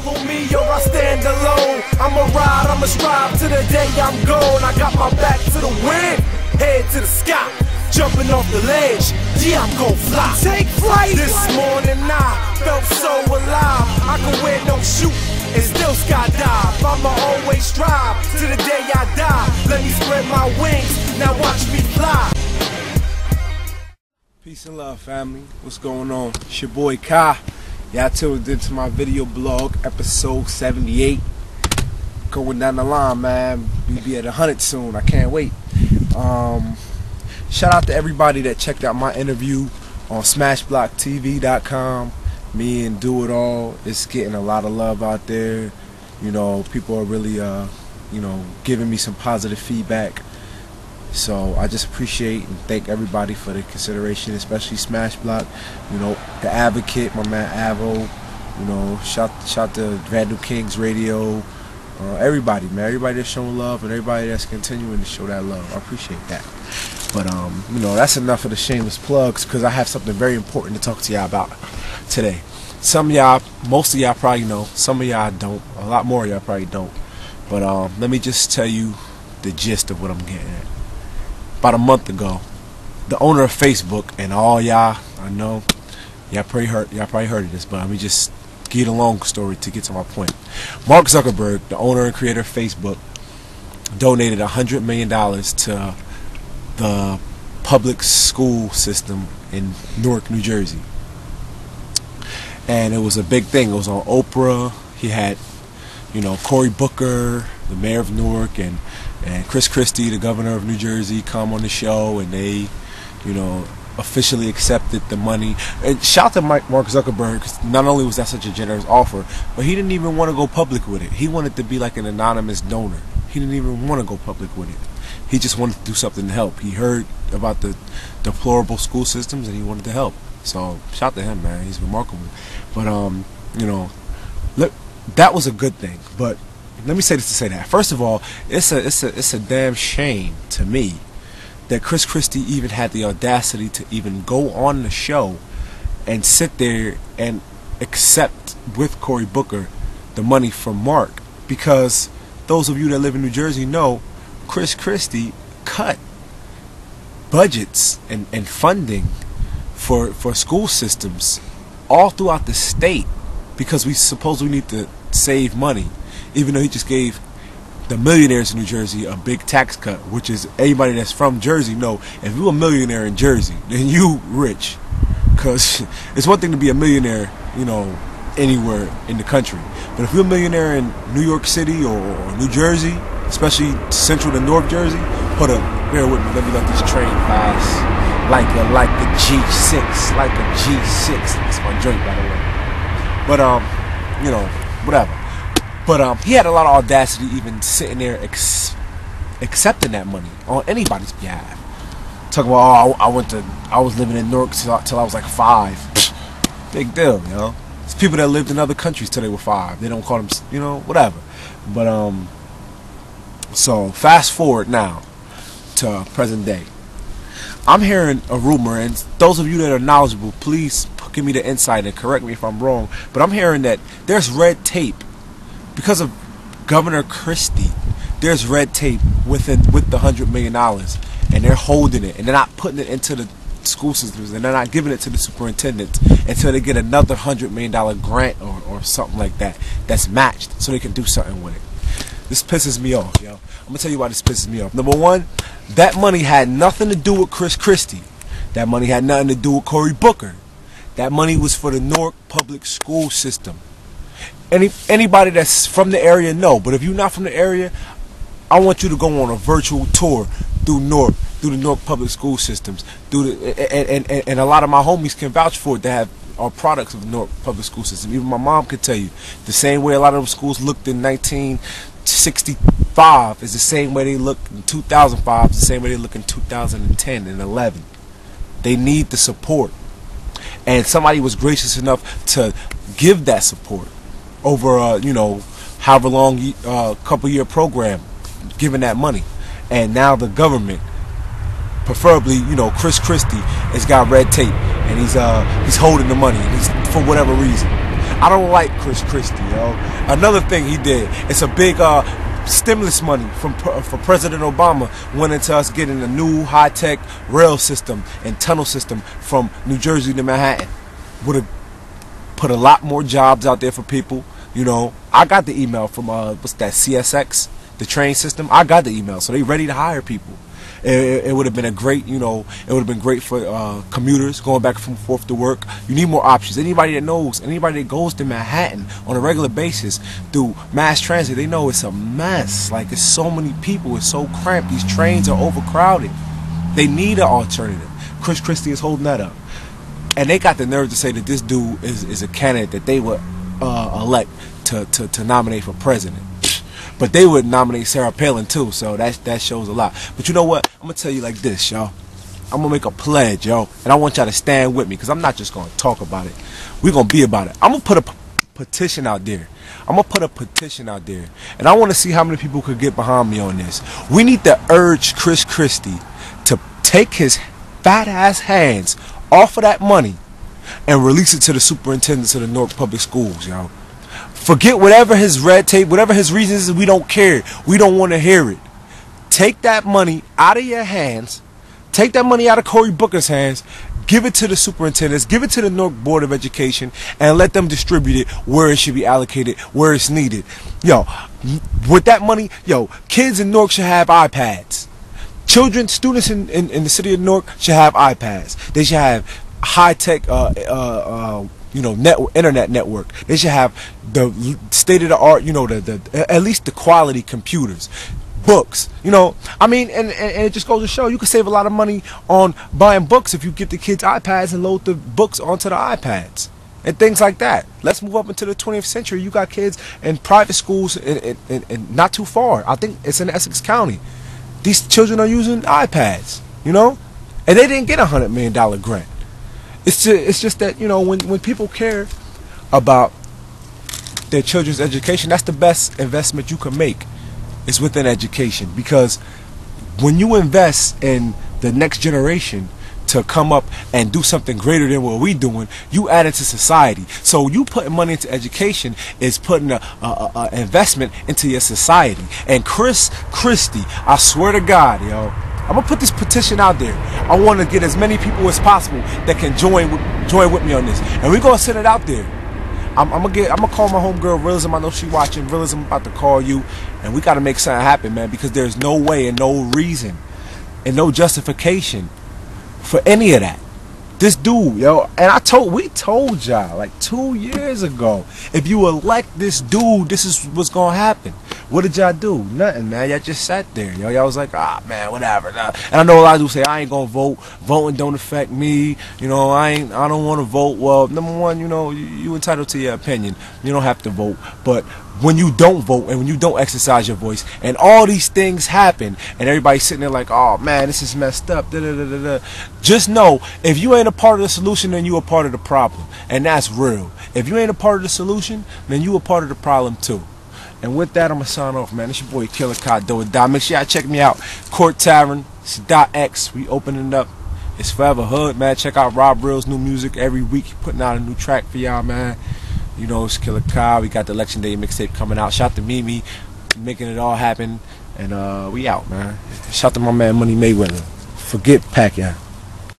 follow me or I stand alone. I'ma ride, I'ma strive to the day I'm gone. I got my back to the wind, head to the sky, jumping off the ledge, yeah, I'm gon' fly. Take flight. This morning I felt so alive. I can wear no shoe and still skydive. I'ma always strive to the day I die. Let me spread my wings, now watch me fly. Peace and love, family. What's going on? It's your boy Kai. Y'all tuned into my video blog, episode 78. Going down the line, man. We be at 100 soon. I can't wait. Shout out to everybody that checked out my interview on SmashBlockTV.com. Me and Do It All. It's getting a lot of love out there. You know, people are really, giving me some positive feedback. So I just appreciate and thank everybody for the consideration, especially Smash Block. You know, the Advocate, my man Avo. You know, shout to Vandal Kings Radio. Everybody, man. Everybody that's showing love and everybody that's continuing to show that love. I appreciate that. But that's enough of the shameless plugs, because I have something very important to talk to y'all about today. Some of y'all, most of y'all probably know. Some of y'all don't. A lot more of y'all probably don't. But let me just tell you the gist of what I'm getting at. About a month ago, the owner of Facebook, and all y'all, I know, y'all probably heard of this, but let me just give you the long story to get to my point. Mark Zuckerberg, the owner and creator of Facebook, donated $100 million to the public school system in Newark, New Jersey. And it was a big thing. It was on Oprah. He had, Cory Booker, the mayor of Newark, and Chris Christie, the governor of New Jersey, come on the show, and they, officially accepted the money. And shout to Mark Zuckerberg, 'cause not only was that such a generous offer, but he didn't even want to go public with it. He wanted to be like an anonymous donor. He didn't even want to go public with it. He just wanted to do something to help. He heard about the deplorable school systems, and he wanted to help. So shout to him, man. He's remarkable. But look, that was a good thing. But let me say this to say that. First of all, it's a damn shame to me that Chris Christie even had the audacity to even go on the show and sit there and accept with Cory Booker the money from Mark. Because those of you that live in New Jersey know Chris Christie cut budgets and funding for school systems all throughout the state, because we suppose we need to save money, even though he just gave the millionaires in New Jersey a big tax cut, which is anybody that's from Jersey know, if you're a millionaire in Jersey, then you rich. Because it's one thing to be a millionaire, anywhere in the country. But if you're a millionaire in New York City or New Jersey, especially Central to North Jersey, bear with me, let me let this train pass. Like a G6, like a G6. That's my drink, by the way. But whatever. But he had a lot of audacity even sitting there accepting that money on anybody's behalf. Talking about, I was living in Newark till I was like 5. Big deal, It's people that lived in other countries till they were 5. They don't call them, whatever. But so fast forward now to present day. I'm hearing a rumor, and those of you that are knowledgeable, please give me the insight and correct me if I'm wrong, but I'm hearing that there's red tape because of Governor Christie. There's red tape with the $100 million, and they're holding it, and they're not putting it into the school systems, and they're not giving it to the superintendents until they get another $100 million grant or something like that that's matched, so they can do something with it. This pisses me off, yo. I'm gonna tell you why this pisses me off. Number one, that money had nothing to do with Chris Christie. That money had nothing to do with Cory Booker. That money was for the Newark public school system. Anybody that's from the area know, but if you're not from the area, I want you to go on a virtual tour through the Newark public school systems. And a lot of my homies can vouch for it, that are products of the Newark public school system. Even my mom could tell you, the same way a lot of those schools looked in 1965 is the same way they look in 2005, is the same way they look in 2010 and 11. They need the support. And somebody was gracious enough to give that support over however long couple year program, giving that money. And now the government, preferably Chris Christie, has got red tape, and he's holding the money, and he's, for whatever reason. I don't like Chris Christie, yo. Another thing he did, it's a big stimulus money for President Obama went into us getting a new high-tech rail system and tunnel system from New Jersey to Manhattan. Would have put a lot more jobs out there for people. You know, I got the email from what's that, CSX, the train system. I got the email, so they ready to hire people. It would have been a great, you know, it would have been great for commuters going back and forth to work. You need more options. Anybody that knows, anybody that goes to Manhattan on a regular basis through mass transit, they know it's a mess. Like, it's so many people, it's so cramped. These trains are overcrowded. They need an alternative. Chris Christie is holding that up. And they got the nerve to say that this dude is a candidate that they would elect to nominate for president. But they would nominate Sarah Palin too, so that shows a lot. But you know what? I'm gonna tell you like this, y'all. I'm gonna make a pledge, yo, and I want y'all to stand with me, because I'm not just gonna talk about it. We're gonna be about it. I'm gonna put a petition out there. And I want to see how many people could get behind me on this. We need to urge Chris Christie to take his fat ass hands off of that money and release it to the superintendents of the Newark Public Schools, yo. Forget whatever his red tape, whatever his reasons is, we don't care. We don't want to hear it. Take that money out of your hands. Take that money out of Cory Booker's hands. Give it to the superintendents. Give it to the Newark Board of Education and let them distribute it where it should be allocated, where it's needed. Yo, with that money, yo, kids in Newark should have iPads. Children, students in the city of Newark should have iPads. They should have high-tech you know, internet network. They should have the state of the art, you know, at least the quality computers, books, you know. I mean, and it just goes to show you can save a lot of money on buying books if you get the kids iPads and load the books onto the iPads and things like that. Let's move up into the 20th century. You got kids in private schools and not too far. I think it's in Essex County. These children are using iPads, you know, and they didn't get $100 million grant. It's just that, you know, when people care about their children's education, that's the best investment you can make, is within education. Because when you invest in the next generation to come up and do something greater than what we're doing, you add it to society. So you putting money into education is putting a investment into your society. And Chris Christie, I swear to God, yo, I'm gonna put this petition out there. I want to get as many people as possible that can join with me on this, and we're gonna send it out there. I'm gonna call my homegirl Realism. I know she watching. Realism, I'm about to call you, and we gotta make something happen, man. Because there's no way and no reason and no justification for any of that. This dude, yo, and we told y'all like 2 years ago, if you elect this dude, this is what's gonna happen. What did y'all do? Nothing, man. Y'all just sat there, yo. Y'all was like, ah, man, whatever. Nah. And I know a lot of people say, I ain't gonna vote. Voting don't affect me. You know, I don't want to vote. Well, number one, you know, you entitled to your opinion. You don't have to vote. But when you don't vote and when you don't exercise your voice and all these things happen and everybody's sitting there like, oh, man, this is messed up. Da, da, da, da, da. Just know, if you ain't a part of the solution, then you a part of the problem. And that's real. If you ain't a part of the solution, then you a part of the problem too. And with that, I'm going to sign off, man. It's your boy, Killah, Do It Die. Make sure y'all check me out. Court Tavern, it's .x. We opening up. It's Forever Hood, man. Check out Rob Real's new music every week. He putting out a new track for y'all, man. You know, it's Killah. We got the Election Day mixtape coming out. Shout to Mimi, making it all happen. And we out, man. Shout to my man, Money Mayweather. Forget Pacquiao.